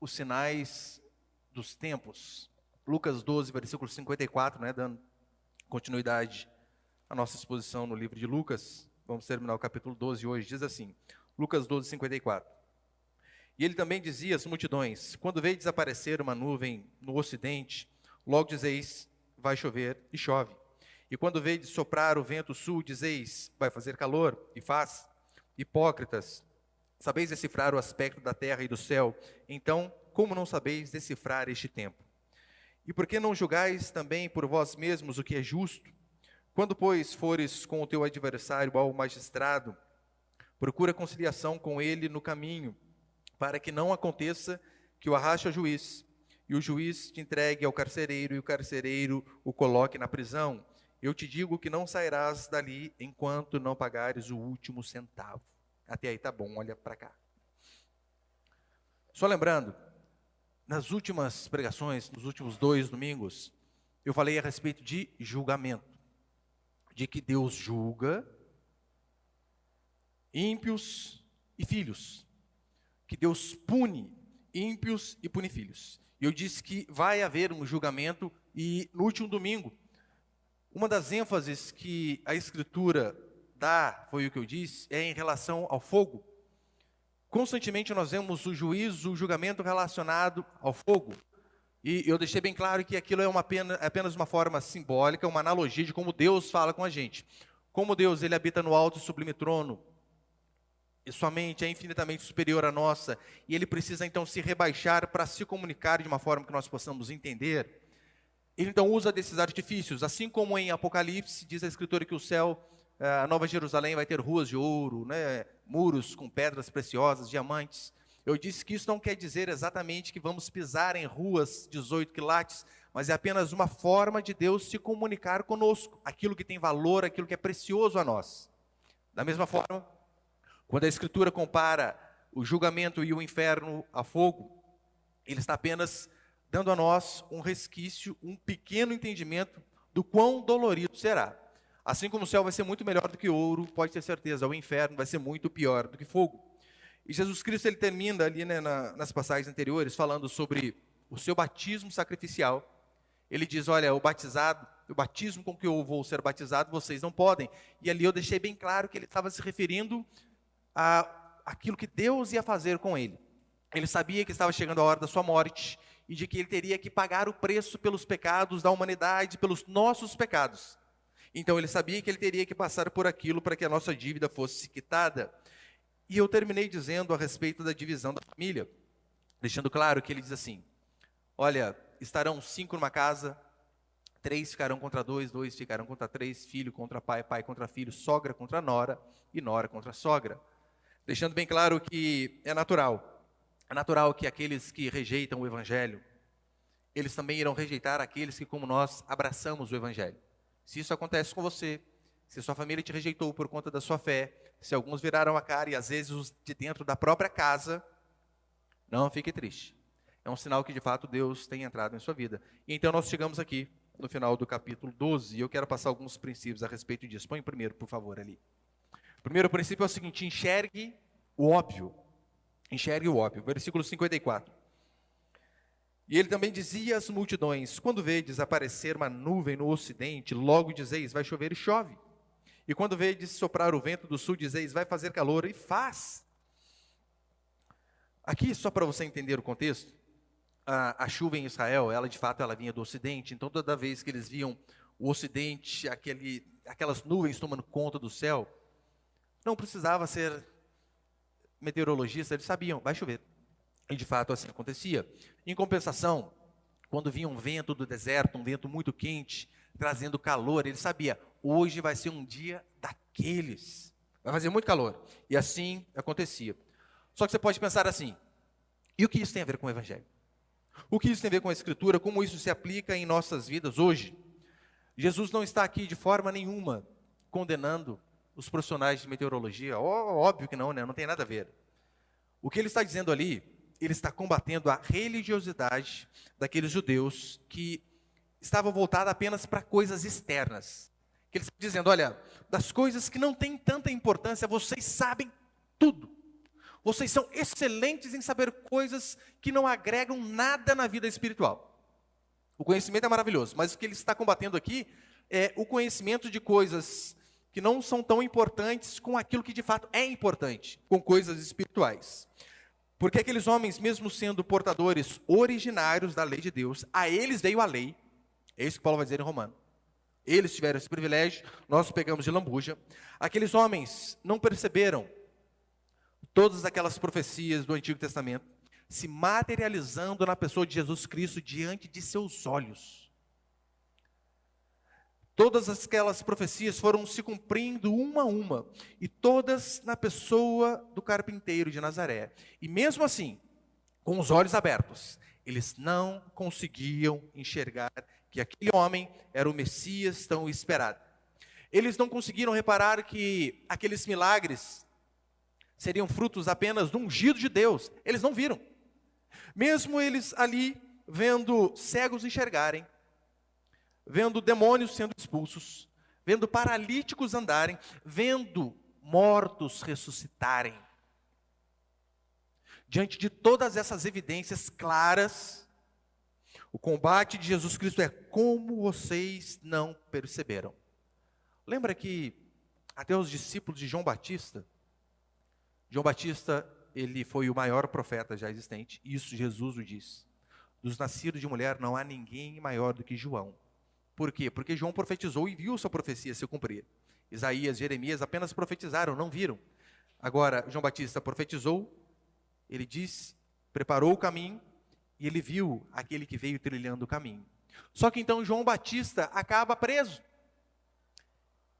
os sinais dos tempos. Lucas 12, versículo 54, né, dando continuidade à nossa exposição no livro de Lucas. Vamos terminar o capítulo 12 hoje. Diz assim, Lucas 12, 54. E ele também dizia às multidões: quando veio desaparecer uma nuvem no ocidente, logo dizeis, vai chover, e chove. E quando veio de soprar o vento sul, dizeis, vai fazer calor, e faz. Hipócritas, sabeis decifrar o aspecto da terra e do céu, então, como não sabeis decifrar este tempo? E por que não julgais também por vós mesmos o que é justo? Quando, pois, fores com o teu adversário ao magistrado, procura conciliação com ele no caminho, para que não aconteça que o arraste ao juiz, e o juiz te entregue ao carcereiro, e o carcereiro o coloque na prisão. Eu te digo que não sairás dali enquanto não pagares o último centavo. Até aí tá bom, olha para cá. Só lembrando, nas últimas pregações, nos últimos 2 domingos, eu falei a respeito de julgamento. De que Deus julga ímpios e filhos. Que Deus pune ímpios e pune filhos. E eu disse que vai haver um julgamento, e no último domingo, uma das ênfases que a Escritura dá, foi o que eu disse, é em relação ao fogo. Constantemente nós vemos o juízo, o julgamento relacionado ao fogo. E eu deixei bem claro que aquilo é apenas uma forma simbólica, uma analogia de como Deus fala com a gente. Como Deus, ele habita no alto e sublime trono, e sua mente é infinitamente superior à nossa, e ele precisa então se rebaixar para se comunicar de uma forma que nós possamos entender. Ele então usa desses artifícios, assim como em Apocalipse diz a Escritura que o céu, a Nova Jerusalém, vai ter ruas de ouro, né, muros com pedras preciosas, diamantes. Eu disse que isso não quer dizer exatamente que vamos pisar em ruas 18 quilates, mas é apenas uma forma de Deus se comunicar conosco, aquilo que tem valor, aquilo que é precioso a nós. Da mesma forma, quando a Escritura compara o julgamento e o inferno a fogo, ele está apenas dando a nós um resquício, um pequeno entendimento do quão dolorido será. Assim como o céu vai ser muito melhor do que ouro, pode ter certeza, o inferno vai ser muito pior do que fogo. E Jesus Cristo, ele termina ali, né, nas passagens anteriores, falando sobre o seu batismo sacrificial. Ele diz, olha, o batismo com que eu vou ser batizado, vocês não podem. E ali eu deixei bem claro que ele estava se referindo aquilo que Deus ia fazer com ele. Ele sabia que estava chegando a hora da sua morte e de que ele teria que pagar o preço pelos pecados da humanidade, pelos nossos pecados. Então ele sabia que ele teria que passar por aquilo para que a nossa dívida fosse quitada. E eu terminei dizendo a respeito da divisão da família, deixando claro que ele diz assim, olha, estarão 5 numa casa, 3 ficarão contra 2, 2 ficarão contra 3, filho contra pai, pai contra filho, sogra contra nora e nora contra sogra. Deixando bem claro que é natural que aqueles que rejeitam o Evangelho, eles também irão rejeitar aqueles que, como nós, abraçamos o Evangelho. Se isso acontece com você, se sua família te rejeitou por conta da sua fé, se alguns viraram a cara e às vezes os de dentro da própria casa, não fique triste. É um sinal que de fato Deus tem entrado em sua vida. E então nós chegamos aqui no final do capítulo 12 e eu quero passar alguns princípios a respeito disso. Põe o primeiro, por favor, ali. O primeiro princípio é o seguinte, enxergue o óbvio. Enxergue o óbvio. Versículo 54. E ele também dizia às multidões, quando vedes aparecer uma nuvem no ocidente, logo dizeis, vai chover e chove. E quando vedes soprar o vento do sul, dizeis, vai fazer calor e faz. Aqui, só para você entender o contexto, a chuva em Israel, ela de fato ela vinha do ocidente, então toda vez que eles viam o ocidente, aquelas nuvens tomando conta do céu, não precisava ser meteorologista, eles sabiam, vai chover. E de fato assim acontecia. Em compensação, quando vinha um vento do deserto, um vento muito quente, trazendo calor, ele sabia, hoje vai ser um dia daqueles. Vai fazer muito calor. E assim acontecia. Só que você pode pensar assim, e o que isso tem a ver com o Evangelho? O que isso tem a ver com a Escritura? Como isso se aplica em nossas vidas hoje? Jesus não está aqui de forma nenhuma condenando os profissionais de meteorologia. Óbvio que não, né? Não tem nada a ver. O que ele está dizendo ali, ele está combatendo a religiosidade daqueles judeus que estavam voltados apenas para coisas externas. Que ele está dizendo, olha, das coisas que não têm tanta importância, vocês sabem tudo. Vocês são excelentes em saber coisas que não agregam nada na vida espiritual. O conhecimento é maravilhoso, mas o que ele está combatendo aqui é o conhecimento de coisas que não são tão importantes com aquilo que de fato é importante, com coisas espirituais. Porque aqueles homens, mesmo sendo portadores originários da lei de Deus, a eles veio a lei. É isso que Paulo vai dizer em Romano. Eles tiveram esse privilégio, nós pegamos de lambuja. Aqueles homens não perceberam todas aquelas profecias do Antigo Testamento se materializando na pessoa de Jesus Cristo diante de seus olhos. Todas aquelas profecias foram se cumprindo uma a uma, e todas na pessoa do carpinteiro de Nazaré. E mesmo assim, com os olhos abertos, eles não conseguiam enxergar que aquele homem era o Messias tão esperado. Eles não conseguiram reparar que aqueles milagres seriam frutos apenas do ungido de Deus. Eles não viram. Mesmo eles ali vendo cegos enxergarem, vendo demônios sendo expulsos, vendo paralíticos andarem, vendo mortos ressuscitarem. Diante de todas essas evidências claras, o combate de Jesus Cristo é: como vocês não perceberam? Lembra que até os discípulos de João Batista, ele foi o maior profeta já existente, isso Jesus o diz. Dos nascidos de mulher não há ninguém maior do que João. Por quê? Porque João profetizou e viu sua profecia se cumprir. Isaías, Jeremias apenas profetizaram, não viram. Agora, João Batista profetizou, ele disse, preparou o caminho, e ele viu aquele que veio trilhando o caminho. Só que então João Batista acaba preso.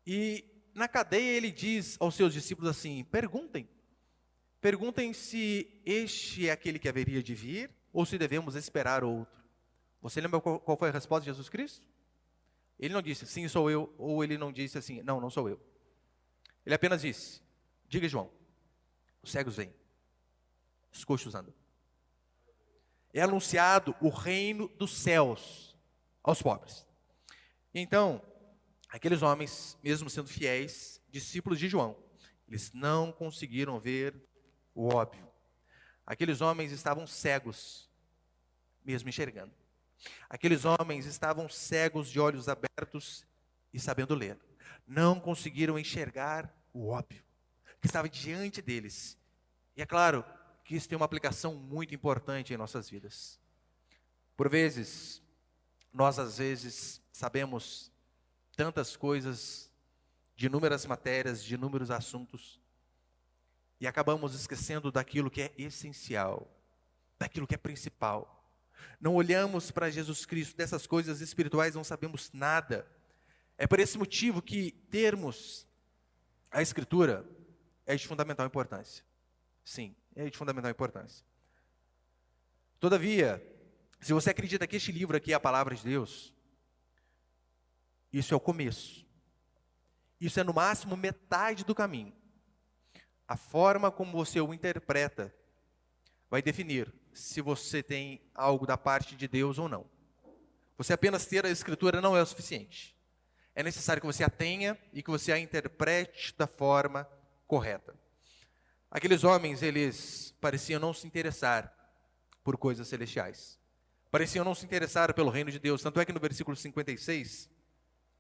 E na cadeia ele diz aos seus discípulos assim: perguntem se este é aquele que haveria de vir, ou se devemos esperar outro. Você lembra qual foi a resposta de Jesus Cristo? Ele não disse, sim, sou eu, ou ele não disse assim, não sou eu. Ele apenas disse, diga João, os cegos vêm, os coxos andam. É anunciado o reino dos céus aos pobres. Então, aqueles homens, mesmo sendo fiéis, discípulos de João, eles não conseguiram ver o óbvio. Aqueles homens estavam cegos, mesmo enxergando. Aqueles homens estavam cegos de olhos abertos e sabendo ler. Não conseguiram enxergar o óbvio que estava diante deles. E é claro que isso tem uma aplicação muito importante em nossas vidas. Por vezes, nós às vezes sabemos tantas coisas, de inúmeras matérias, de inúmeros assuntos, e acabamos esquecendo daquilo que é essencial, daquilo que é principal. Não olhamos para Jesus Cristo, dessas coisas espirituais não sabemos nada. É por esse motivo que termos a Escritura é de fundamental importância. Sim, é de fundamental importância. Todavia, se você acredita que este livro aqui é a palavra de Deus, isso é o começo. Isso é no máximo metade do caminho. A forma como você o interpreta vai definir se você tem algo da parte de Deus ou não. Você apenas ter a Escritura não é o suficiente. É necessário que você a tenha e que você a interprete da forma correta. Aqueles homens, eles pareciam não se interessar por coisas celestiais. Pareciam não se interessar pelo reino de Deus. Tanto é que no versículo 56,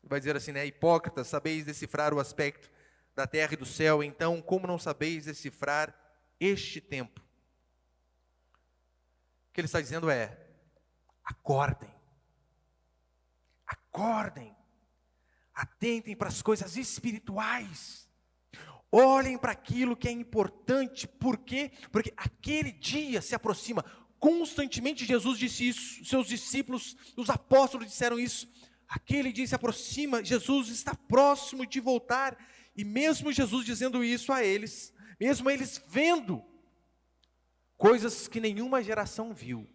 vai dizer assim, né? Hipócritas, sabeis decifrar o aspecto da terra e do céu, então como não sabeis decifrar este tempo? O que ele está dizendo é, acordem, atentem para as coisas espirituais, olhem para aquilo que é importante. Por quê? Porque aquele dia se aproxima. Constantemente Jesus disse isso, seus discípulos, os apóstolos disseram isso. Aquele dia se aproxima, Jesus está próximo de voltar. E mesmo Jesus dizendo isso a eles, mesmo eles vendo coisas que nenhuma geração viu,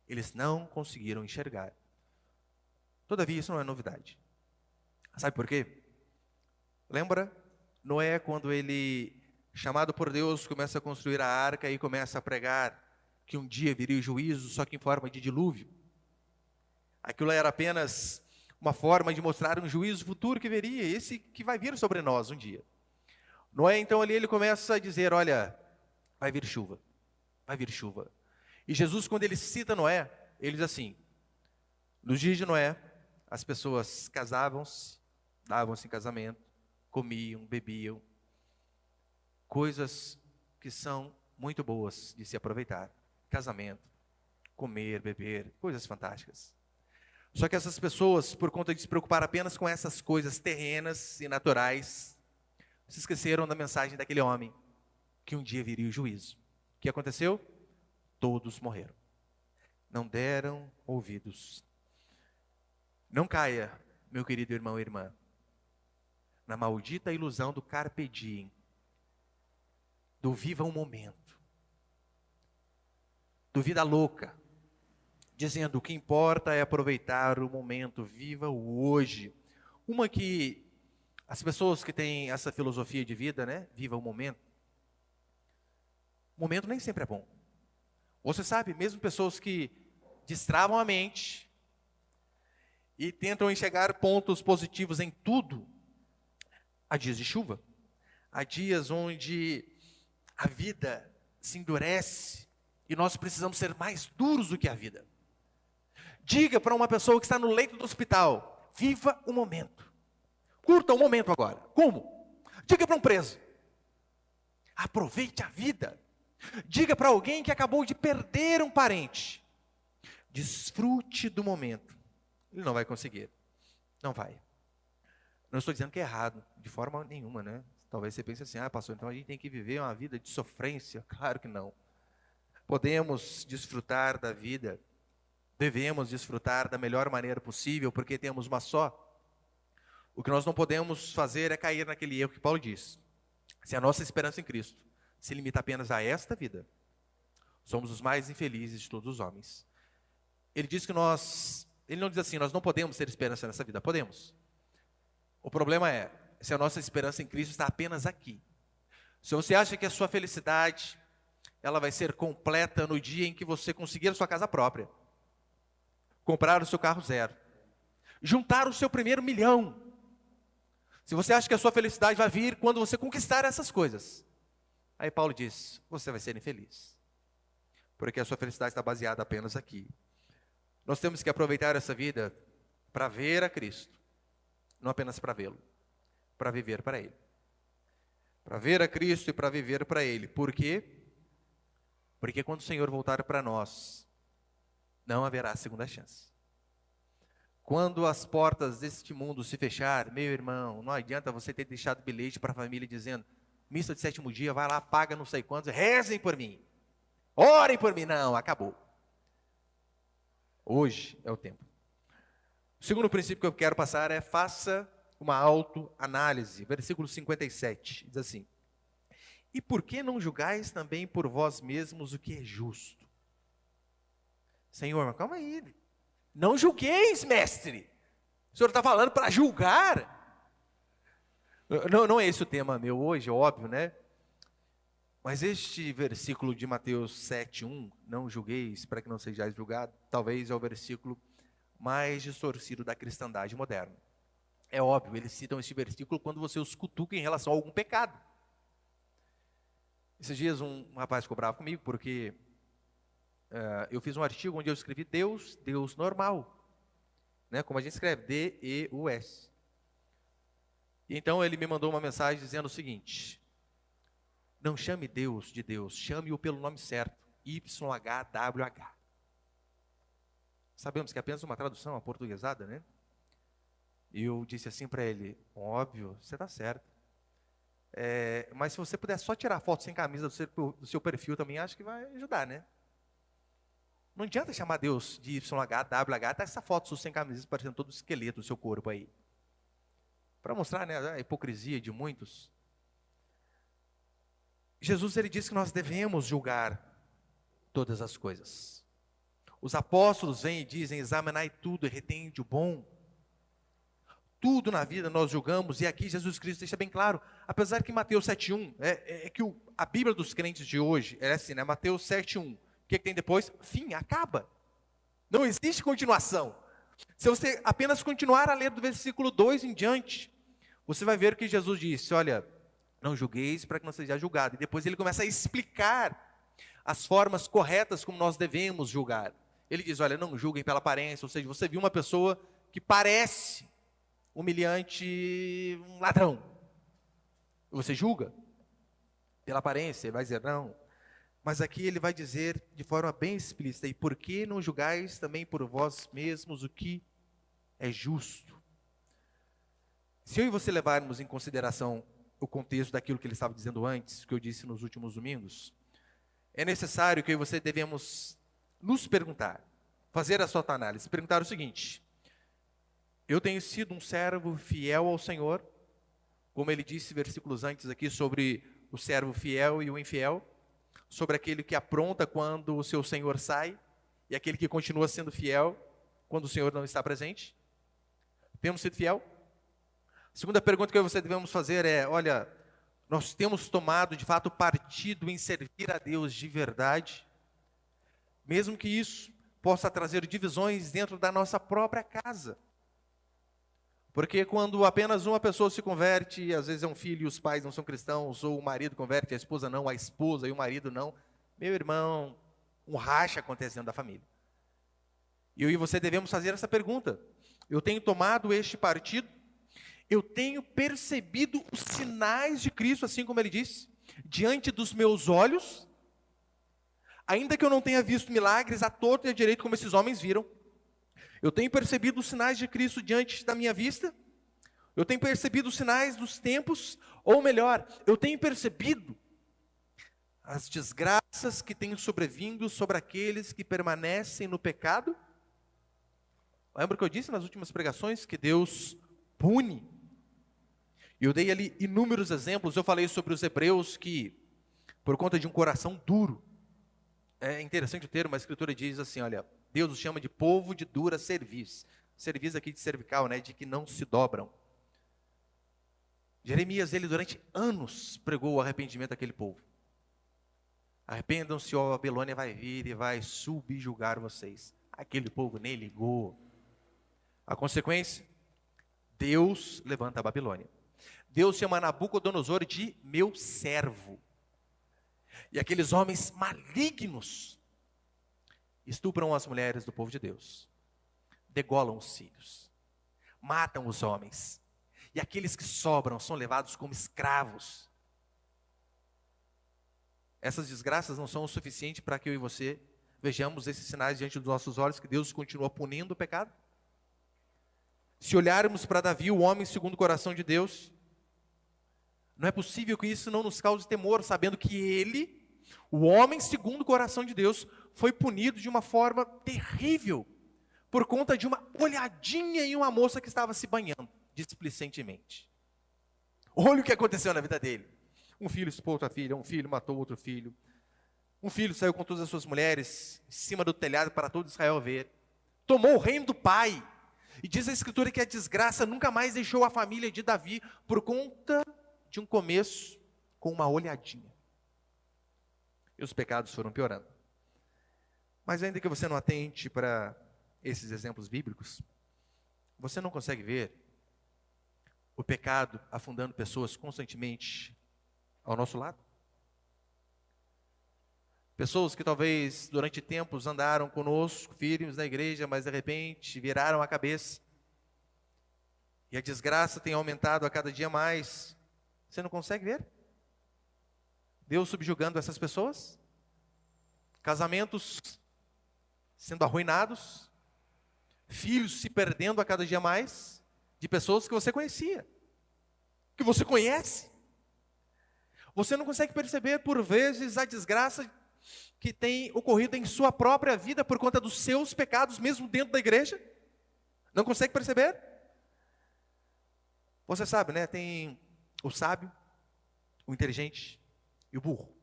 eles não conseguiram enxergar. Todavia, isso não é novidade. Sabe por quê? Lembra Noé, quando ele, chamado por Deus, começa a construir a arca e começa a pregar que um dia viria o juízo, só que em forma de dilúvio. Aquilo era apenas uma forma de mostrar um juízo futuro que viria, esse que vai vir sobre nós um dia. Noé, então, ali ele começa a dizer, olha, vai vir chuva, vai vir chuva. E Jesus, quando ele cita Noé, ele diz assim: nos dias de Noé, as pessoas casavam-se, davam-se em casamento, comiam, bebiam, coisas que são muito boas de se aproveitar. Casamento, comer, beber, coisas fantásticas. Só que essas pessoas, por conta de se preocupar apenas com essas coisas terrenas e naturais, se esqueceram da mensagem daquele homem, que um dia viria o juízo. O que aconteceu? Todos morreram. Não deram ouvidos. Não caia, meu querido irmão e irmã, na maldita ilusão do carpe diem, do viva o momento, do vida louca, dizendo o que importa é aproveitar o momento, viva o hoje. Uma que as pessoas que têm essa filosofia de vida, né, viva o momento nem sempre é bom. Você sabe, mesmo pessoas que destravam a mente e tentam enxergar pontos positivos em tudo, há dias de chuva, há dias onde a vida se endurece e nós precisamos ser mais duros do que a vida. Diga para uma pessoa que está no leito do hospital: viva o momento, curta o momento agora. Como? Diga para um preso: aproveite a vida. Diga para alguém que acabou de perder um parente: desfrute do momento. Ele não vai conseguir, não vai. Não estou dizendo que é errado, de forma nenhuma, né? Talvez você pense assim: pastor, então a gente tem que viver uma vida de sofrência. Claro que não. Podemos desfrutar da vida, devemos desfrutar da melhor maneira possível, porque temos uma só. O que nós não podemos fazer é cair naquele erro que Paulo diz: se a nossa esperança em Cristo se limita apenas a esta vida, somos os mais infelizes de todos os homens. Ele diz que ele não diz assim: nós não podemos ter esperança nessa vida. Podemos. O problema é se a nossa esperança em Cristo está apenas aqui. Se você acha que a sua felicidade ela vai ser completa no dia em que você conseguir a sua casa própria, comprar o seu carro zero, juntar o seu primeiro milhão. Se você acha que a sua felicidade vai vir quando você conquistar essas coisas, aí Paulo diz: você vai ser infeliz, porque a sua felicidade está baseada apenas aqui. Nós temos que aproveitar essa vida para ver a Cristo, não apenas para vê-lo, para viver para Ele. Para ver a Cristo e para viver para Ele. Por quê? Porque quando o Senhor voltar para nós, não haverá segunda chance. Quando as portas deste mundo se fechar, meu irmão, não adianta você ter deixado bilhete para a família dizendo: missa de sétimo dia, vai lá, paga não sei quantos, rezem por mim, orem por mim. Não, acabou. Hoje é o tempo. O segundo princípio que eu quero passar é: faça uma autoanálise. Versículo 57, diz assim: e por que não julgais também por vós mesmos o que é justo? Senhor, mas calma aí. Não julgueis, mestre. O senhor está falando para julgar? Não é esse o tema meu hoje, é óbvio, né? Mas este versículo de Mateus 7:1, não julgueis para que não sejais julgados, talvez é o versículo mais distorcido da cristandade moderna. É óbvio, eles citam este versículo quando você os cutuca em relação a algum pecado. Esses dias um rapaz ficou bravo comigo porque eu fiz um artigo onde eu escrevi Deus normal, né? Como a gente escreve, D-E-U-S. Então ele me mandou uma mensagem dizendo o seguinte: não chame Deus de Deus, chame-o pelo nome certo, YHWH. Sabemos que é apenas uma tradução aportuguesada, né? E eu disse assim para ele: óbvio, você está certo. Mas se você puder só tirar foto sem camisa do seu perfil também, acho que vai ajudar, né? Não adianta chamar Deus de YHWH, tá essa foto sua sem camisa parecendo todo o esqueleto do seu corpo aí. Para mostrar, né, a hipocrisia de muitos. Jesus, ele disse que nós devemos julgar todas as coisas. Os apóstolos vêm e dizem: examinai tudo e retende o bom. Tudo na vida nós julgamos, e aqui Jesus Cristo deixa bem claro, apesar que Mateus 7:1, que a Bíblia dos crentes de hoje é assim, né? Mateus 7:1, o que tem depois? Fim, acaba. Não existe continuação. Se você apenas continuar a ler do versículo 2 em diante, você vai ver que Jesus disse: olha, Não julgueis para que não seja julgado. E depois ele começa a explicar as formas corretas como nós devemos julgar. Ele diz, olha, não julguem pela aparência, ou seja, você viu uma pessoa que parece humilhante, um ladrão. Você julga pela aparência, ele vai dizer não. Mas aqui ele vai dizer de forma bem explícita, e por que não julgais também por vós mesmos o que é justo? Se eu e você levarmos em consideração o contexto daquilo que ele estava dizendo antes, que eu disse nos últimos domingos, é necessário que eu e você devemos nos perguntar, fazer a sua análise, perguntar o seguinte: eu tenho sido um servo fiel ao Senhor, como ele disse versículos antes aqui sobre o servo fiel e o infiel, sobre aquele que apronta quando o seu Senhor sai, e aquele que continua sendo fiel quando o Senhor não está presente? Temos sido fiel? A segunda pergunta que eu e você devemos fazer é, olha, nós temos tomado de fato partido em servir a Deus de verdade? Mesmo que isso possa trazer divisões dentro da nossa própria casa. Porque quando apenas uma pessoa se converte, às vezes é um filho e os pais não são cristãos, ou o marido converte, a esposa não, a esposa e o marido não, meu irmão, um racha acontece dentro da família. E eu e você devemos fazer essa pergunta: eu tenho tomado este partido? Eu tenho percebido os sinais de Cristo, assim como ele disse, diante dos meus olhos, ainda que eu não tenha visto milagres à torta e à direita como esses homens viram? Eu tenho percebido os sinais de Cristo diante da minha vista? Eu tenho percebido os sinais dos tempos? Ou melhor, eu tenho percebido as desgraças que têm sobrevindo sobre aqueles que permanecem no pecado? Lembra que eu disse nas últimas pregações que Deus pune? Eu dei ali inúmeros exemplos. Eu falei sobre os hebreus que, por conta de um coração duro, é interessante o termo, a escritura diz assim, olha, Deus os chama de povo de dura cerviz. Cerviz aqui de cervical, né, de que não se dobram. Jeremias, ele durante anos pregou o arrependimento daquele povo. Arrependam-se, ó, a Babilônia vai vir e vai subjugar vocês. Aquele povo nem ligou. A consequência, Deus levanta a Babilônia. Deus chama Nabucodonosor de meu servo. E aqueles homens malignos estupram as mulheres do povo de Deus, degolam os filhos, matam os homens, e aqueles que sobram são levados como escravos. Essas desgraças não são o suficiente para que eu e você vejamos esses sinais diante dos nossos olhos, que Deus continua punindo o pecado? Se olharmos para Davi, o homem segundo o coração de Deus, não é possível que isso não nos cause temor, sabendo que ele, o homem segundo o coração de Deus, foi punido de uma forma terrível, por conta de uma olhadinha em uma moça que estava se banhando, displicentemente. Olha o que aconteceu na vida dele. Um filho expôs outra filha, um filho matou outro filho. Um filho saiu com todas as suas mulheres, em cima do telhado para todo Israel ver. Tomou o reino do pai. E diz a escritura que a desgraça nunca mais deixou a família de Davi, por conta de um começo com uma olhadinha. E os pecados foram piorando. Mas ainda que você não atente para esses exemplos bíblicos, você não consegue ver o pecado afundando pessoas constantemente ao nosso lado? Pessoas que talvez durante tempos andaram conosco, firmes na igreja, mas de repente viraram a cabeça. E a desgraça tem aumentado a cada dia mais. Você não consegue ver? Deus subjugando essas pessoas? Casamentos sendo arruinados? Filhos se perdendo a cada dia mais? De pessoas que você conhecia, que você conhece? Você não consegue perceber por vezes a desgraça que tem ocorrido em sua própria vida por conta dos seus pecados, mesmo dentro da igreja? Não consegue perceber? Você sabe, né? Tem o sábio, o inteligente e o burro.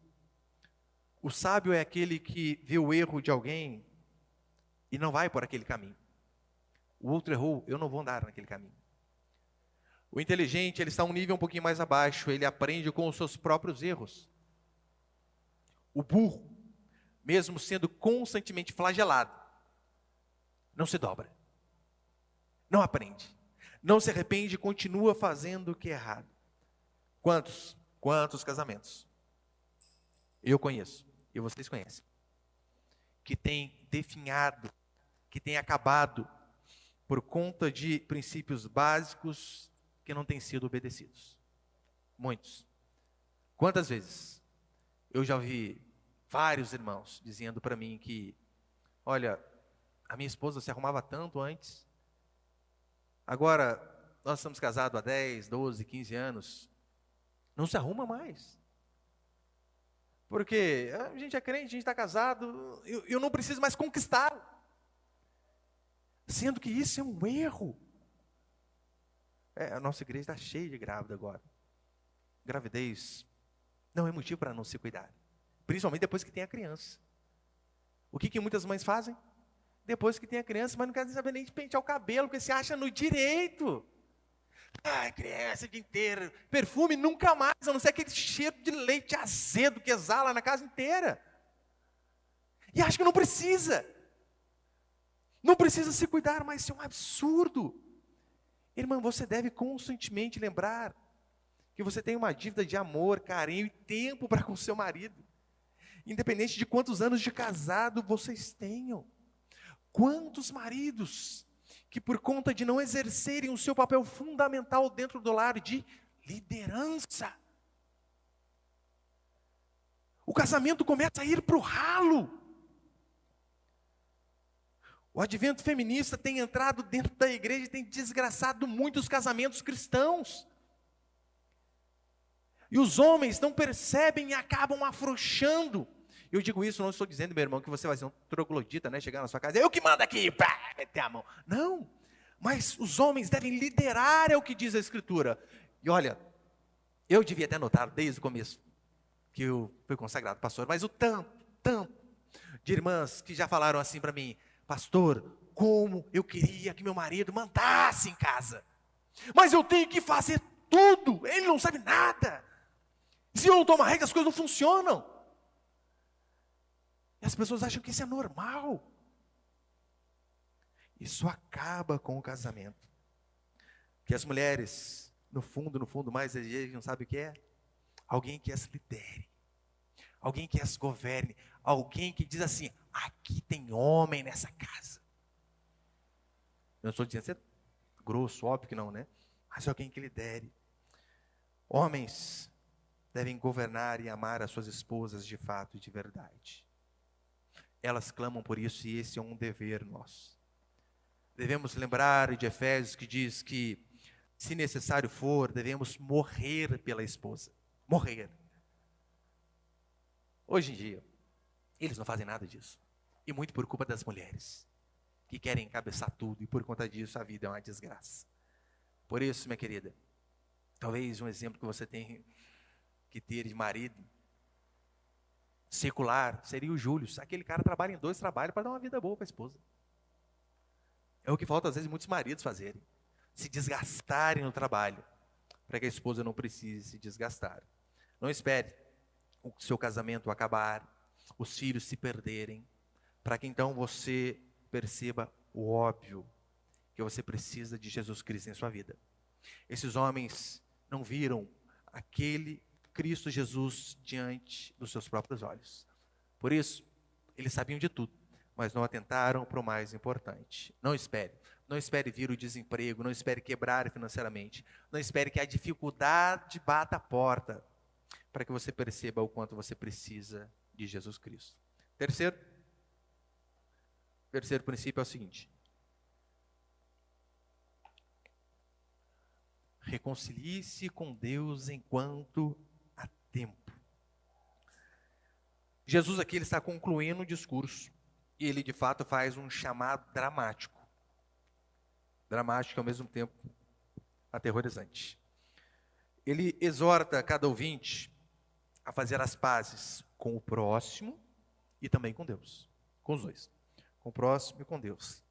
O sábio é aquele que vê o erro de alguém e não vai por aquele caminho. O outro errou, eu não vou andar naquele caminho. O inteligente, ele está um nível um pouquinho mais abaixo, ele aprende com os seus próprios erros. O burro, mesmo sendo constantemente flagelado, não se dobra, não aprende, não se arrepende e continua fazendo o que é errado. Quantos Quantos casamentos eu conheço, e vocês conhecem, que tem definhado, que tem acabado por conta de princípios básicos que não têm sido obedecidos? Muitos. Quantas vezes eu já ouvi vários irmãos dizendo para mim que, olha, a minha esposa se arrumava tanto antes, agora nós estamos casados há 10, 12, 15 anos, não se arruma mais. Porque a gente é crente, a gente está casado, eu não preciso mais conquistá-lo. Sendo que isso é um erro. A nossa igreja está cheia de grávida agora. Gravidez não é motivo para não se cuidar. Principalmente depois que tem a criança. O que muitas mães fazem? Depois que tem a criança, mas não querem saber nem de pentear o cabelo, porque se acha no direito. Ai, criança o dia inteiro. Perfume nunca mais, a não ser aquele cheiro de leite azedo que exala na casa inteira. E acha que não precisa. Não precisa se cuidar, mas isso é um absurdo. Irmã, você deve constantemente lembrar que você tem uma dívida de amor, carinho e tempo para com seu marido. Independente de quantos anos de casado vocês tenham. Quantos maridos que por conta de não exercerem o seu papel fundamental dentro do lar de liderança, o casamento começa a ir para o ralo. O advento feminista tem entrado dentro da igreja e tem desgraçado muitos casamentos cristãos. E os homens não percebem e acabam afrouxando. Eu digo isso, não estou dizendo, meu irmão, que você vai ser um troglodita, né? Chegar na sua casa, eu que mando aqui, pá, meter a mão. Não, mas os homens devem liderar, é o que diz a Escritura. E olha, eu devia ter notado desde o começo, que eu fui consagrado pastor, mas o tanto de irmãs que já falaram assim para mim, pastor, como eu queria que meu marido mandasse em casa. Mas eu tenho que fazer tudo, ele não sabe nada. Se eu não tomar regra, as coisas não funcionam. E as pessoas acham que isso é normal. Isso acaba com o casamento. Que as mulheres, no fundo, mais desejam, sabe o que é? Alguém que as lidere. Alguém que as governe. Alguém que diz assim, aqui tem homem nessa casa. Eu não estou dizendo ser grosso, óbvio que não, né? Mas alguém que lidere. Homens devem governar e amar as suas esposas de fato e de verdade. Elas clamam por isso e esse é um dever nosso. Devemos lembrar de Efésios que diz que, se necessário for, devemos morrer pela esposa. Morrer. Hoje em dia, eles não fazem nada disso. E muito por culpa das mulheres, que querem encabeçar tudo e por conta disso a vida é uma desgraça. Por isso, minha querida, talvez um exemplo que você tem que ter de marido secular seria o Júlio. Aquele cara trabalha em 2 trabalhos para dar uma vida boa para a esposa. É o que falta às vezes muitos maridos fazerem, se desgastarem no trabalho, para que a esposa não precise se desgastar. Não espere o seu casamento acabar, os filhos se perderem, para que então você perceba o óbvio, que você precisa de Jesus Cristo em sua vida. Esses homens não viram aquele Cristo Jesus diante dos seus próprios olhos. Por isso, eles sabiam de tudo, mas não atentaram para o mais importante. Não espere vir o desemprego, não espere quebrar financeiramente, não espere que a dificuldade bata a porta, para que você perceba o quanto você precisa de Jesus Cristo. Terceiro princípio é o seguinte: reconcilie-se com Deus enquanto há tempo. Jesus aqui ele está concluindo o discurso, e ele de fato faz um chamado dramático. Dramático ao mesmo tempo aterrorizante. Ele exorta cada ouvinte a fazer as pazes com o próximo e também com Deus. Com os dois. Com o próximo e com Deus.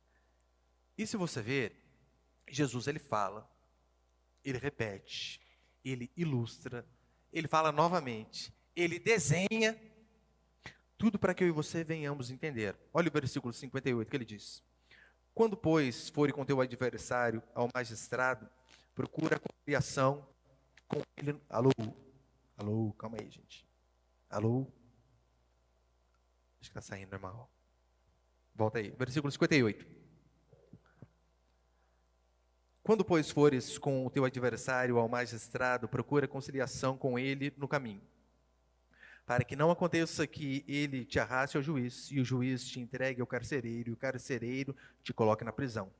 E se você ver, Jesus ele fala, ele repete, ele ilustra, ele fala novamente, ele desenha, tudo para que eu e você venhamos entender. Olha o versículo 58 que ele diz: quando, pois, fore com teu adversário ao magistrado, procura a conciliação com ele. Alô? Alô, calma aí, gente. Alô? Acho que está saindo, irmão. Volta aí, versículo 58. Quando, pois, fores com o teu adversário ao magistrado, procura conciliação com ele no caminho, para que não aconteça que ele te arraste ao juiz, e o juiz te entregue ao carcereiro, e o carcereiro te coloque na prisão.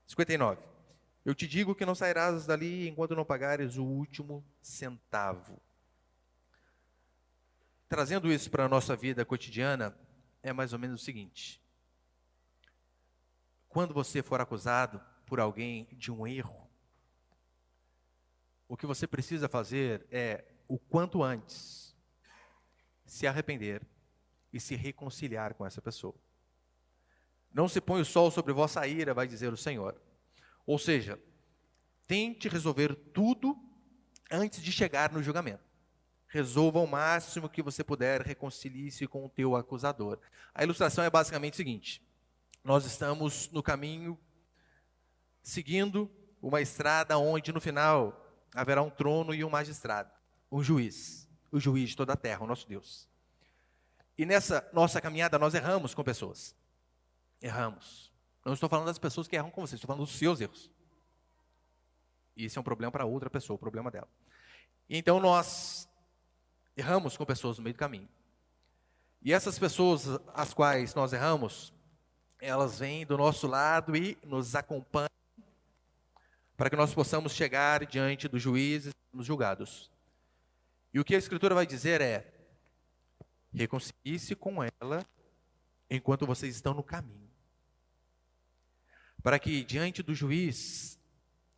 59. Eu te digo que não sairás dali enquanto não pagares o último centavo. Trazendo isso para a nossa vida cotidiana, é mais ou menos o seguinte: quando você for acusado por alguém de um erro, o que você precisa fazer é, o quanto antes, se arrepender e se reconciliar com essa pessoa. Não se põe o sol sobre vossa ira, vai dizer o Senhor. Ou seja, tente resolver tudo antes de chegar no julgamento. Resolva o máximo que você puder, reconcilie-se com o teu acusador. A ilustração é basicamente o seguinte: nós estamos no caminho, seguindo uma estrada onde no final haverá um trono e um magistrado, um juiz, o juiz de toda a terra, o nosso Deus. E nessa nossa caminhada nós erramos com pessoas. Erramos. Não estou falando das pessoas que erram com você, estou falando dos seus erros. E esse é um problema para outra pessoa, o problema dela. E então nós erramos com pessoas no meio do caminho. E essas pessoas as quais nós erramos, elas vêm do nosso lado e nos acompanham para que nós possamos chegar diante dos juízes e sermos julgados. E o que a Escritura vai dizer é: reconcilie-se com ela enquanto vocês estão no caminho, para que diante do juiz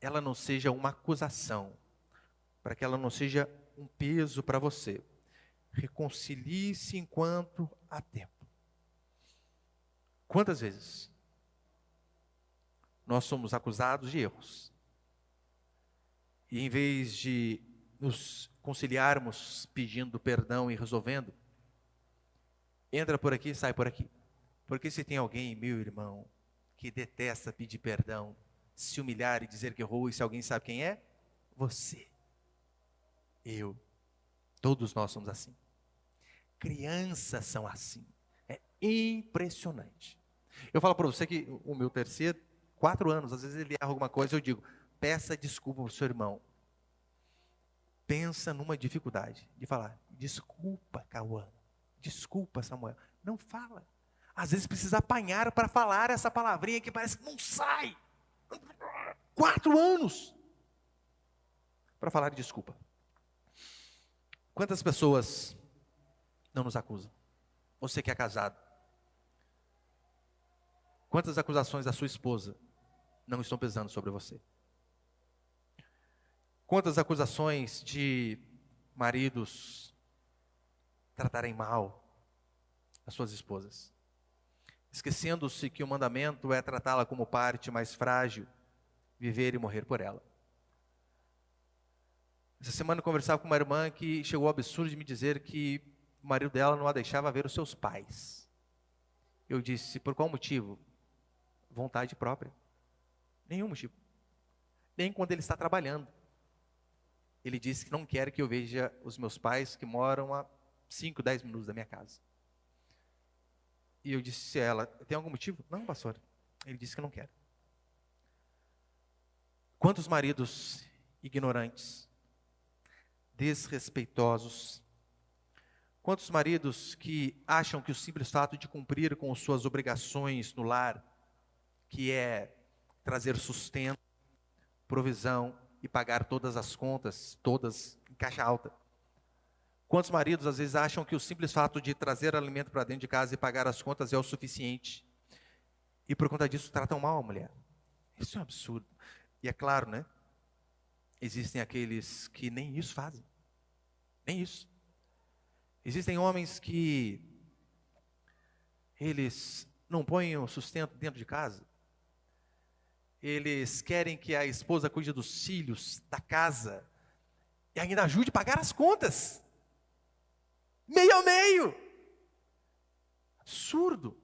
ela não seja uma acusação, para que ela não seja um peso para você. Reconcilie-se enquanto há tempo. Quantas vezes nós somos acusados de erros e em vez de nos conciliarmos pedindo perdão e resolvendo, entra por aqui e sai por aqui? Porque se tem alguém, meu irmão, que detesta pedir perdão, se humilhar e dizer que errou, e se alguém sabe quem é? Você. Eu. Todos nós somos assim. Crianças são assim. É impressionante. Eu falo para você que o meu terceiro, 4 anos, às vezes ele erra alguma coisa, eu digo: peça desculpa para o seu irmão. Pensa numa dificuldade de falar: desculpa, Cauã. Desculpa, Samuel. Não fala. Às vezes precisa apanhar para falar essa palavrinha que parece que não sai. 4 anos para falar de desculpa. Quantas pessoas não nos acusam? Você que é casado, quantas acusações da sua esposa não estão pesando sobre você? Quantas acusações de maridos tratarem mal as suas esposas, esquecendo-se que o mandamento é tratá-la como parte mais frágil, viver e morrer por ela. Essa semana eu conversava com uma irmã que chegou ao absurdo de me dizer que o marido dela não a deixava ver os seus pais. Eu disse: por qual motivo? Vontade própria. Nenhum motivo. Nem quando ele está trabalhando. Ele disse que não quer que eu veja os meus pais, que moram a 5, 10 minutos da minha casa. E eu disse a ela: tem algum motivo? Não, pastor. Ele disse que não quer. Quantos maridos ignorantes, desrespeitosos, quantos maridos que acham que o simples fato de cumprir com suas obrigações no lar, que é trazer sustento, provisão e pagar todas as contas, todas em caixa alta. Quantos maridos às vezes acham que o simples fato de trazer alimento para dentro de casa e pagar as contas é o suficiente, e por conta disso tratam mal a mulher? Isso é um absurdo. E é claro, né? Existem aqueles que nem isso fazem. Nem isso. Existem homens que eles não põem o sustento dentro de casa. Eles querem que a esposa cuide dos filhos, da casa, e ainda ajude a pagar as contas. Meio a meio. Absurdo.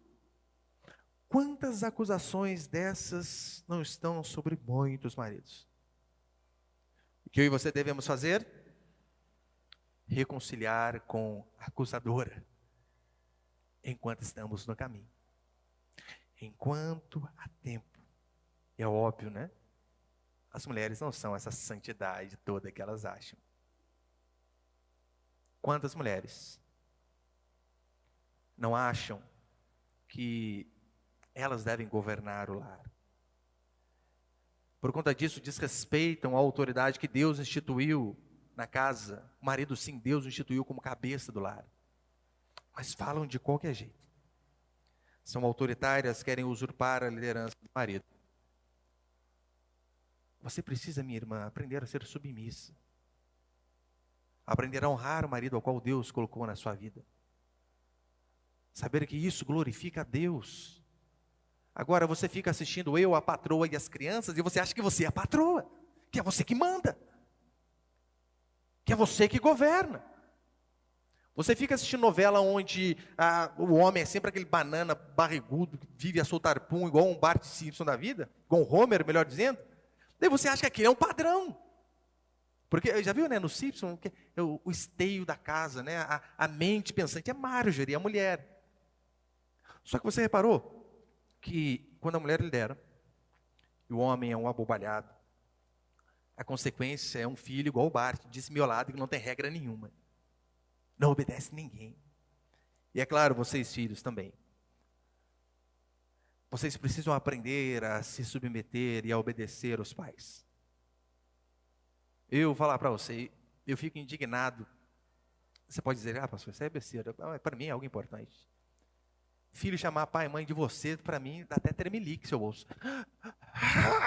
Quantas acusações dessas não estão sobre muitos maridos? O que eu e você devemos fazer? reconciliar com a acusadora enquanto estamos no caminho. Enquanto há tempo. É óbvio, né? As mulheres não são essa santidade toda que elas acham. Quantas mulheres não acham que elas devem governar o lar? Por conta disso, desrespeitam a autoridade que Deus instituiu na casa. O marido, sim, Deus o instituiu como cabeça do lar. Mas falam de qualquer jeito. São autoritárias, querem usurpar a liderança do marido. Você precisa, minha irmã, aprender a ser submissa. Aprender a honrar o marido ao qual Deus colocou na sua vida. Saber que isso glorifica a Deus. Agora você fica assistindo eu, a patroa e as crianças, e você acha que você é a patroa, que é você que manda, que é você que governa. Você fica assistindo novela onde o homem é sempre aquele banana barrigudo, que vive a soltar pum, igual um Bart Simpson da vida, igual um Homer, melhor dizendo. Daí você acha que aquele é um padrão. Porque, já viu, né, no Simpson, que é o esteio da casa, né, a mente pensante é Marjorie, a mulher. Só que você reparou que quando a mulher lidera, e o homem é um abobalhado, a consequência é um filho igual o Bart, desmiolado, que não tem regra nenhuma. Não obedece ninguém. E é claro, vocês filhos também. Vocês precisam aprender a se submeter e a obedecer aos pais. Eu vou falar para você, eu fico indignado. Você pode dizer, pastor, isso é besteira. Para mim é algo importante. Filho chamar pai e mãe de você, para mim, dá até tremelique seu bolso.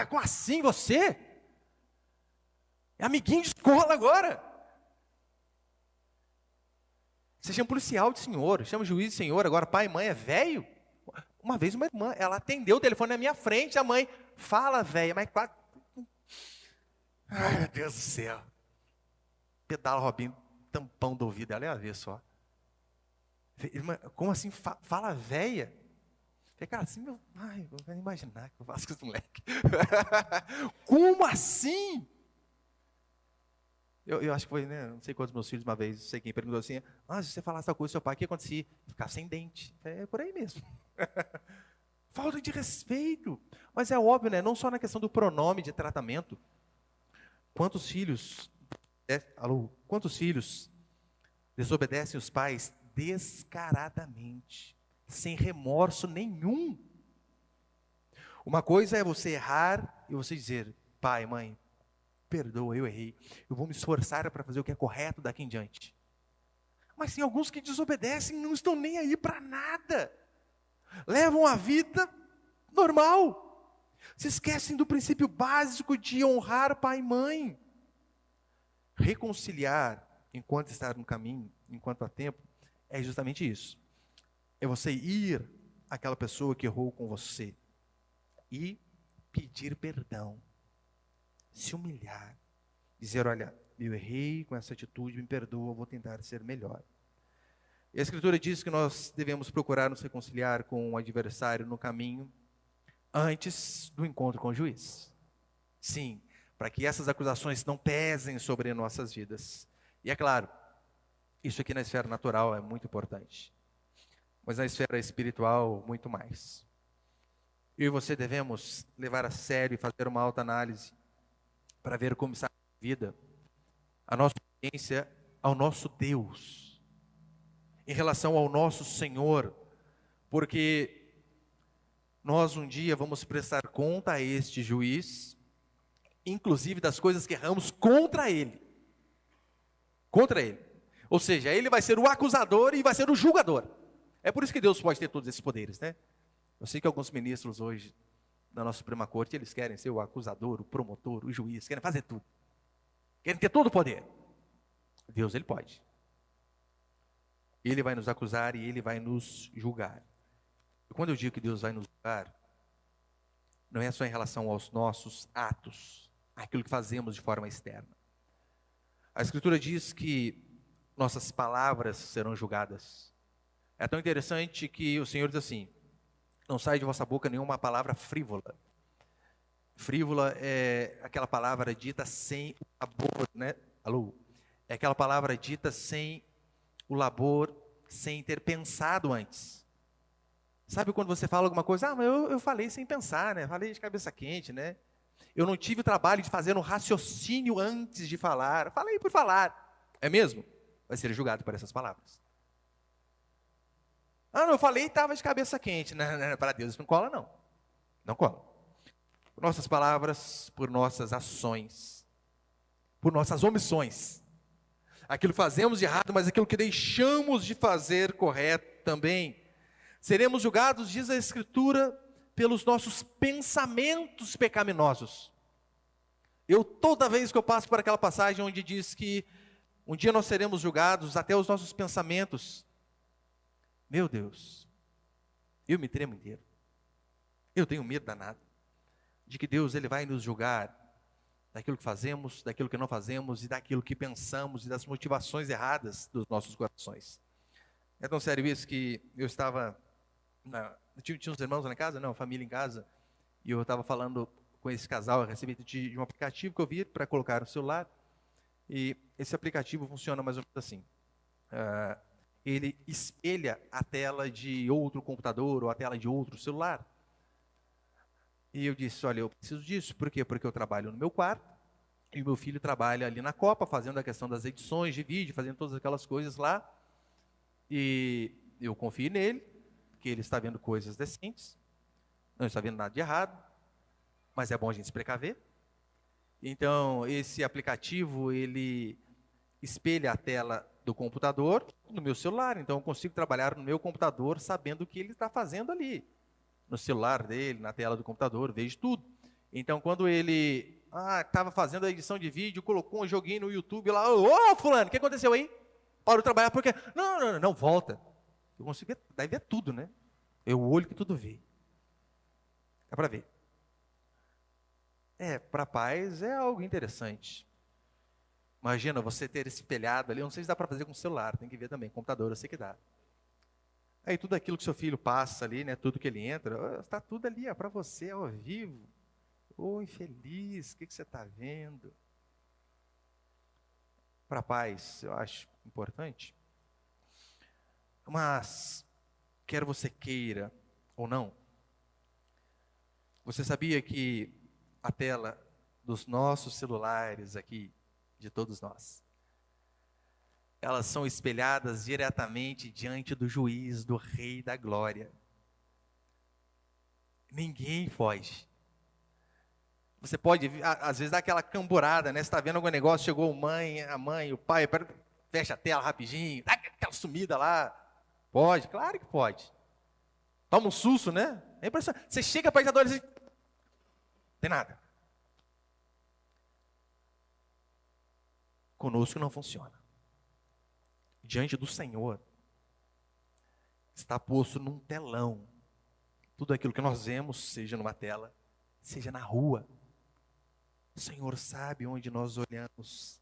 Como assim você? É amiguinho de escola agora. Você chama policial de senhor, chama juiz de senhor, agora pai e mãe é velho? Uma vez uma irmã, ela atendeu o telefone na minha frente, a mãe, fala velha, mas quase... Ai, meu Deus do céu. Pedala Robinho, tampão do ouvido, ela ia ver só. Irmã, como assim, fala velha? Falei, cara, assim, ai, não vou imaginar que eu faço com esse moleque. Como assim? Eu acho que foi, né, não sei quantos meus filhos uma vez, não sei quem perguntou assim, se você falasse tal coisa, seu pai, o que acontecia? Ficar sem dente. É por aí mesmo. Falta de respeito. Mas é óbvio, né, não só na questão do pronome de tratamento. Quantos filhos desobedecem os pais descaradamente, sem remorso nenhum? Uma coisa é você errar e você dizer, pai, mãe, perdoa, eu errei. Eu vou me esforçar para fazer o que é correto daqui em diante. Mas tem alguns que desobedecem e não estão nem aí para nada. Levam a vida normal. Se esquecem do princípio básico de honrar pai e mãe. Reconciliar enquanto está no caminho, enquanto há tempo, é justamente isso. É você ir àquela pessoa que errou com você e pedir perdão. Se humilhar, dizer, olha, eu errei com essa atitude, me perdoa, eu vou tentar ser melhor. E a Escritura diz que nós devemos procurar nos reconciliar com o adversário no caminho, antes do encontro com o juiz. Sim, para que essas acusações não pesem sobre nossas vidas. E é claro, isso aqui na esfera natural é muito importante, mas na esfera espiritual, muito mais. Eu e você devemos levar a sério e fazer uma autoanálise para ver como está a vida, a nossa obediência ao nosso Deus, em relação ao nosso Senhor, porque nós um dia vamos prestar conta a este juiz, inclusive das coisas que erramos contra ele. Contra ele. Ou seja, ele vai ser o acusador e vai ser o julgador. É por isso que Deus pode ter todos esses poderes, né? Eu sei que alguns ministros hoje, na nossa Suprema Corte, eles querem ser o acusador, o promotor, o juiz, querem fazer tudo. Querem ter todo o poder. Deus, ele pode. Ele vai nos acusar e ele vai nos julgar. E quando eu digo que Deus vai nos julgar, não é só em relação aos nossos atos, aquilo que fazemos de forma externa. A Escritura diz que nossas palavras serão julgadas. É tão interessante que o Senhor diz assim, não sai de vossa boca nenhuma palavra frívola. Frívola é aquela palavra dita sem o sabor, né? Alô? É aquela palavra dita sem o labor, sem ter pensado antes. Sabe quando você fala alguma coisa? Mas eu falei sem pensar, né? Falei de cabeça quente, né? Eu não tive o trabalho de fazer um raciocínio antes de falar. Falei por falar. É mesmo? Vai ser julgado por essas palavras. Não, eu falei e estava de cabeça quente. Não, para Deus não cola, não. Não cola. Por nossas palavras, por nossas ações, por nossas omissões. Aquilo que fazemos de errado, mas aquilo que deixamos de fazer correto também. Seremos julgados, diz a Escritura, pelos nossos pensamentos pecaminosos. Toda vez que eu passo por aquela passagem onde diz que um dia nós seremos julgados até os nossos pensamentos, meu Deus, eu me tremo inteiro. Eu tenho medo danado de que Deus ele vai nos julgar daquilo que fazemos, daquilo que não fazemos e daquilo que pensamos e das motivações erradas dos nossos corações. É tão sério isso que eu estava... tinha uns irmãos lá em casa, não, família em casa, e eu estava falando com esse casal a respeito de um aplicativo que eu vi para colocar no celular, e esse aplicativo funciona mais ou menos assim. Ele espelha a tela de outro computador ou a tela de outro celular. E eu disse, olha, eu preciso disso. Por quê? Porque eu trabalho no meu quarto, e o meu filho trabalha ali na Copa, fazendo a questão das edições de vídeo, fazendo todas aquelas coisas lá, e eu confio nele, que ele está vendo coisas decentes, não está vendo nada de errado, mas é bom a gente se precaver. Então, esse aplicativo, ele espelha a tela do computador no meu celular, então eu consigo trabalhar no meu computador sabendo o que ele está fazendo ali, no celular dele, na tela do computador, vejo tudo. Então, quando ele estava fazendo a edição de vídeo, colocou um joguinho no YouTube lá, ô fulano, o que aconteceu aí? Parou de trabalhar porque... Não, volta. Eu consigo ver, daí ver tudo, né? É o olho que tudo vê. É para ver. Para pais é algo interessante. Imagina você ter espelhado ali, eu não sei se dá para fazer com o celular, tem que ver também, computador, eu sei que dá. Aí tudo aquilo que seu filho passa ali, né, tudo que ele entra, está tudo ali para você, ao vivo. Ô infeliz, o que você está vendo? Para pais, eu acho importante. Mas, quer você queira ou não, você sabia que a tela dos nossos celulares aqui, de todos nós, elas são espelhadas diretamente diante do juiz, do Rei da Glória. Ninguém foge. Você pode, às vezes, dar aquela camburada, né? Você está vendo algum negócio, chegou a mãe, o pai, fecha a tela rapidinho, dá aquela sumida lá. Pode, claro que pode. Toma um susto, né? É impressionante. Você chega para a adolescente, não tem nada. Conosco não funciona. Diante do Senhor, está posto num telão. Tudo aquilo que nós vemos, seja numa tela, seja na rua. O Senhor sabe onde nós olhamos.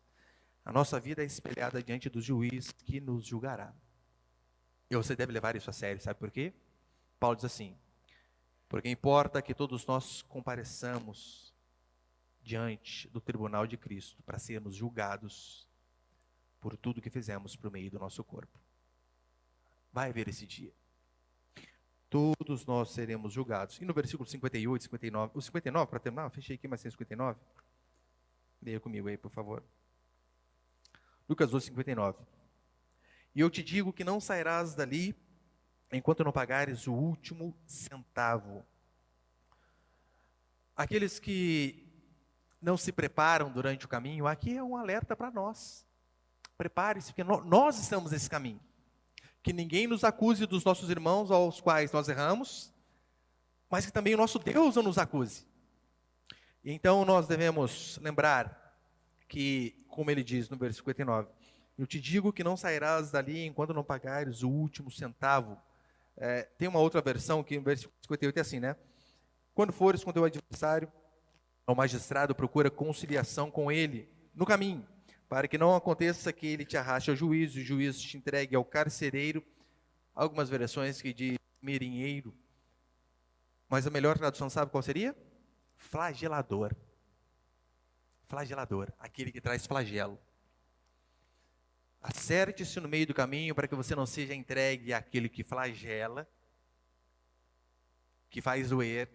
A nossa vida é espelhada diante do juiz que nos julgará. E você deve levar isso a sério, sabe por quê? Paulo diz assim, porque importa que todos nós compareçamos diante do tribunal de Cristo para sermos julgados por tudo que fizemos por meio do nosso corpo. Vai haver esse dia. Todos nós seremos julgados. E no versículo 58, 59, o 59 para terminar, fechei aqui, mas tem 59. Leia comigo aí, por favor. Lucas 12, 59. E eu te digo que não sairás dali enquanto não pagares o último centavo. Aqueles que não se preparam durante o caminho, aqui é um alerta para nós. Prepare-se, porque nós estamos nesse caminho. Que ninguém nos acuse dos nossos irmãos aos quais nós erramos, mas que também o nosso Deus não nos acuse. Então nós devemos lembrar que, como ele diz no versículo 59, eu te digo que não sairás dali enquanto não pagares o último centavo. Tem uma outra versão que no versículo 58 é assim, né? Quando fores com teu adversário, o magistrado procura conciliação com ele no caminho, para que não aconteça que ele te arraste ao juízo, e o juiz te entregue ao carcereiro. Algumas versões que diz merinheiro, mas a melhor tradução sabe qual seria? Flagelador. Flagelador, aquele que traz flagelo. Acerte-se no meio do caminho para que você não seja entregue àquele que flagela, que faz doer,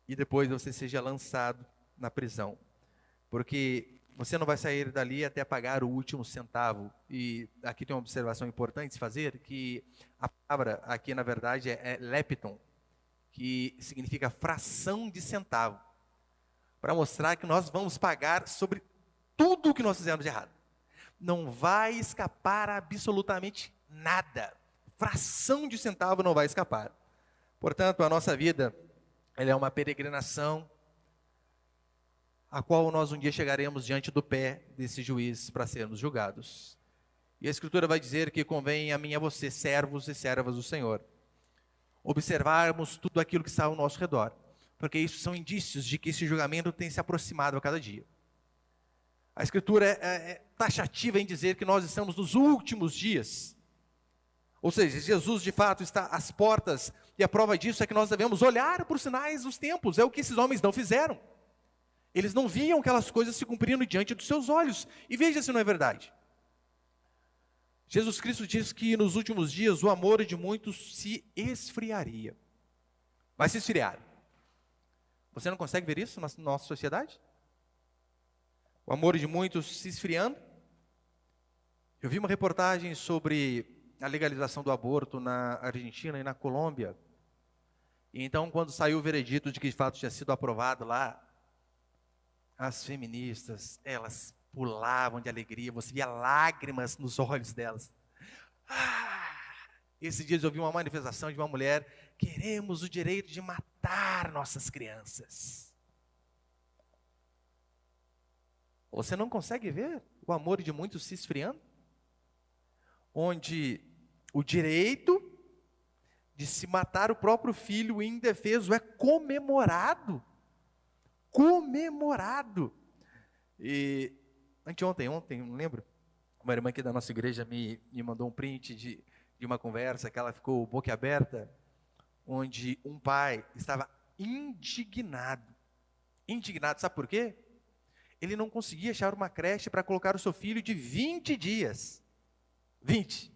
e depois você seja lançado na prisão. Porque você não vai sair dali até pagar o último centavo. E aqui tem uma observação importante se fazer, que a palavra aqui na verdade é lepton, que significa fração de centavo, para mostrar que nós vamos pagar sobre tudo o que nós fizemos de errado. Não vai escapar absolutamente nada. Fração de centavo não vai escapar. Portanto, a nossa vida, ela é uma peregrinação, a qual nós um dia chegaremos diante do pé desse juiz para sermos julgados. E a Escritura vai dizer que convém a mim e a você, servos e servas do Senhor, observarmos tudo aquilo que está ao nosso redor, porque isso são indícios de que esse julgamento tem se aproximado a cada dia. A Escritura é taxativa em dizer que nós estamos nos últimos dias. Ou seja, Jesus de fato está às portas, e a prova disso é que nós devemos olhar por sinais dos tempos. É o que esses homens não fizeram. Eles não viam aquelas coisas se cumprindo diante dos seus olhos. E veja se não é verdade. Jesus Cristo diz que nos últimos dias o amor de muitos se esfriaria. Vai se esfriar. Você não consegue ver isso na nossa sociedade? O amor de muitos se esfriando. Eu vi uma reportagem sobre a legalização do aborto na Argentina e na Colômbia. E então, quando saiu o veredito de que de fato tinha sido aprovado lá, as feministas, elas pulavam de alegria, você via lágrimas nos olhos delas. Esses dias eu vi uma manifestação de uma mulher: queremos o direito de matar nossas crianças. Você não consegue ver o amor de muitos se esfriando? Onde o direito de se matar o próprio filho indefeso é comemorado. Comemorado. E ontem, não lembro, uma irmã aqui da nossa igreja me mandou um print de uma conversa que ela ficou boquiaberta, onde um pai estava indignado. Indignado, sabe por quê? Ele não conseguia achar uma creche para colocar o seu filho de 20 dias. 20.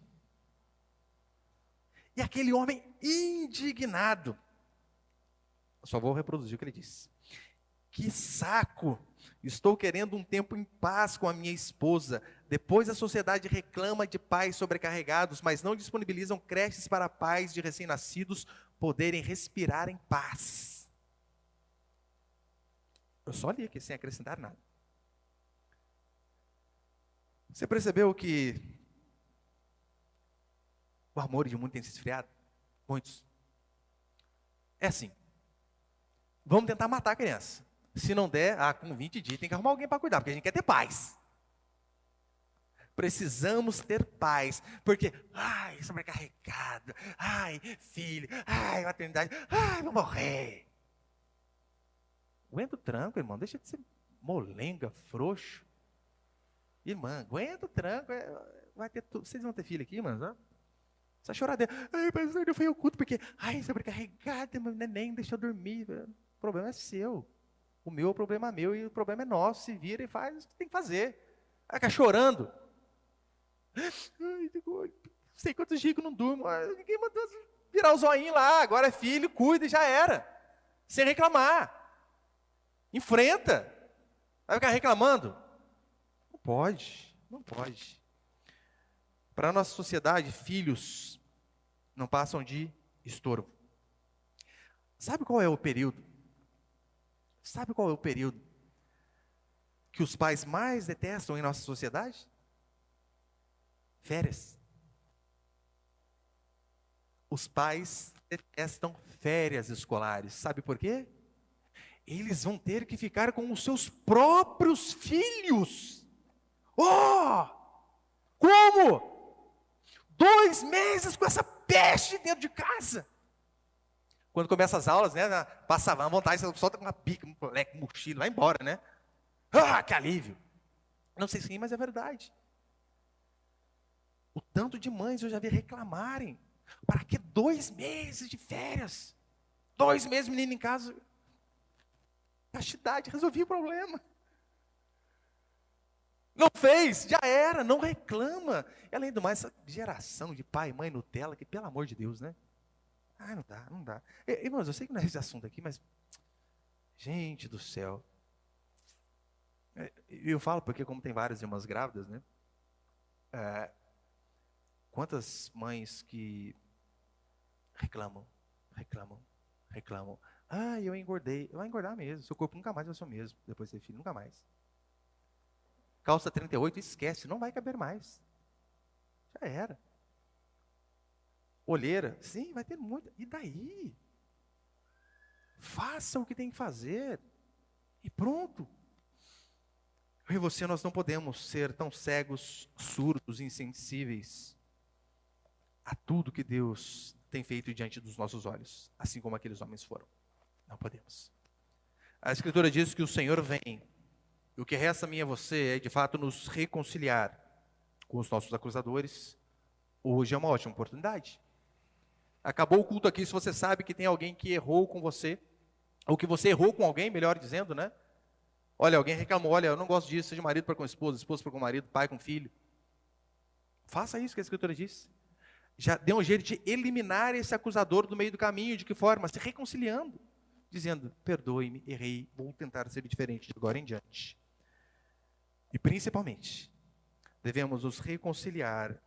E aquele homem indignado, eu só vou reproduzir o que ele disse. Que saco! Estou querendo um tempo em paz com a minha esposa. Depois a sociedade reclama de pais sobrecarregados, mas não disponibilizam creches para pais de recém-nascidos poderem respirar em paz. Eu só li aqui sem acrescentar nada. Você percebeu que o amor de muitos tem se esfriado? Muitos. É assim. Vamos tentar matar a criança. Se não der, com 20 dias tem que arrumar alguém para cuidar, porque a gente quer ter paz. Precisamos ter paz, porque, sobrecarregado, filho, maternidade, vou morrer. Aguenta o tranco, irmão, deixa de ser molenga, frouxo. Irmã, aguenta o tranco, vai ter tudo. Vocês vão ter filho aqui, irmãs? Essa choradeira, pastor, não foi o culto, porque, sobrecarregado, meu neném, deixa eu dormir. O problema é seu. O problema é meu e o problema é nosso. Se vira e faz o que tem que fazer. Vai ficar chorando. Sei quantos dias que eu não durmo. Ninguém mandou virar o zoinho lá. Agora é filho, cuida e já era. Sem reclamar. Enfrenta. Vai ficar reclamando? Não pode. Não pode. Para a nossa sociedade, filhos não passam de estorvo. Sabe qual é o período? Sabe qual é o período que os pais mais detestam em nossa sociedade? Férias. Os pais detestam férias escolares. Sabe por quê? Eles vão ter que ficar com os seus próprios filhos. Como? 2 meses com essa peste dentro de casa. Quando começa as aulas, né, passava a vontade, você solta com uma pica, um moleque, mochila, vai embora, né? Que alívio. Não sei se sim, mas é verdade. O tanto de mães eu já vi reclamarem. Para que 2 meses de férias? 2 meses, menino em casa. Castidade, resolvi o problema. Não fez, já era, não reclama. E além do mais, essa geração de pai e mãe Nutella, que pelo amor de Deus, né? Ah, não dá, não dá. Irmãos, eu sei que não é esse assunto aqui, mas, gente do céu. Eu falo porque, como tem várias irmãs grávidas, né? Quantas mães que reclamam, reclamam, reclamam. Ah, eu engordei. Vai engordar mesmo. Seu corpo nunca mais vai ser o mesmo. Depois de ter filho, nunca mais. Calça 38, esquece, não vai caber mais. Já era. Olheira, sim, vai ter muita. E daí? Faça o que tem que fazer. E pronto. Eu e você, nós não podemos ser tão cegos, surdos, insensíveis a tudo que Deus tem feito diante dos nossos olhos, assim como aqueles homens foram. Não podemos. A Escritura diz que o Senhor vem. E o que resta a mim e a você é, de fato, nos reconciliar com os nossos acusadores. Hoje é uma ótima oportunidade. Acabou o culto aqui, se você sabe que tem alguém que errou com você, ou que você errou com alguém, melhor dizendo, né? Olha, alguém reclamou, olha, eu não gosto disso, seja marido para com esposa, esposa para com marido, pai com filho. Faça isso que a Escritura diz. Já dê um jeito de eliminar esse acusador do meio do caminho. De que forma? Se reconciliando, dizendo, perdoe-me, errei, vou tentar ser diferente de agora em diante. E principalmente, devemos nos reconciliar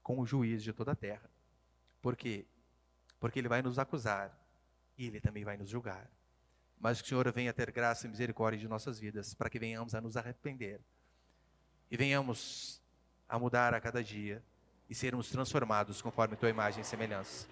com o juiz de toda a terra. Por quê? Porque ele vai nos acusar e ele também vai nos julgar. Mas que o Senhor venha ter graça e misericórdia de nossas vidas, para que venhamos a nos arrepender e venhamos a mudar a cada dia e sermos transformados conforme a tua imagem e semelhança.